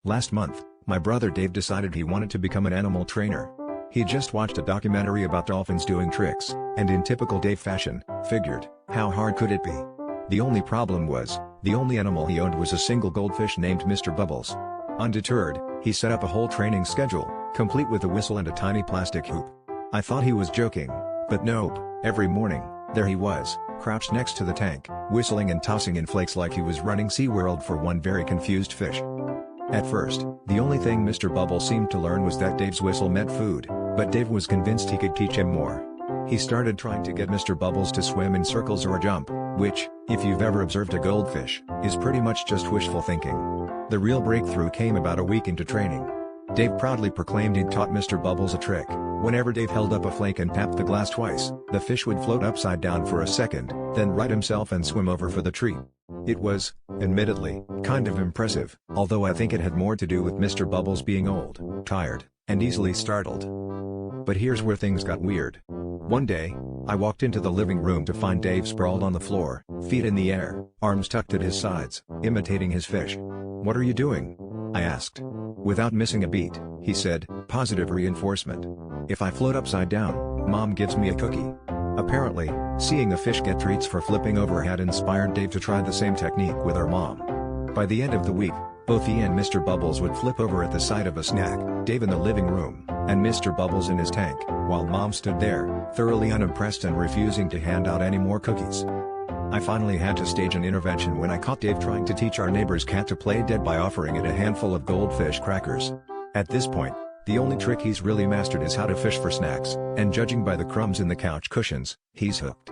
Last month, my brother Dave decided he wanted to become an animal trainer. He just watched a documentary about dolphins doing tricks, and in typical Dave fashion, figured, how hard could it be? The only problem was, the only animal he owned was a single goldfish named Mr. Bubbles. Undeterred, he set up a whole training schedule, complete with a whistle and a tiny plastic hoop. I thought he was joking, but nope, every morning, there he was, crouched next to the tank, whistling and tossing in flakes like he was running SeaWorld for one very confused fish. At first, the only thing Mr. Bubbles seemed to learn was that Dave's whistle meant food, but Dave was convinced he could teach him more. He started trying to get Mr. Bubbles to swim in circles or jump, which, if you've ever observed a goldfish, is pretty much just wishful thinking. The real breakthrough came about a week into training. Dave proudly proclaimed he'd taught Mr. Bubbles a trick. Whenever Dave held up a flake and tapped the glass twice, the fish would float upside down for a second, then right himself and swim over for the treat. It was, admittedly, kind of impressive, although I think it had more to do with Mr. Bubbles being old, tired, and easily startled. But here's where things got weird. One day, I walked into the living room to find Dave sprawled on the floor, feet in the air, arms tucked at his sides, imitating his fish. "What are you doing?" I asked. Without missing a beat, he said, "Positive reinforcement. If I float upside down, Mom gives me a cookie." Apparently, seeing a fish get treats for flipping over had inspired Dave to try the same technique with our mom. By the end of the week, both he and Mr. Bubbles would flip over at the sight of a snack, Dave in the living room, and Mr. Bubbles in his tank, while Mom stood there, thoroughly unimpressed and refusing to hand out any more cookies. I finally had to stage an intervention when I caught Dave trying to teach our neighbor's cat to play dead by offering it a handful of goldfish crackers. At this point, the only trick he's really mastered is how to fish for snacks, and judging by the crumbs in the couch cushions, he's hooked.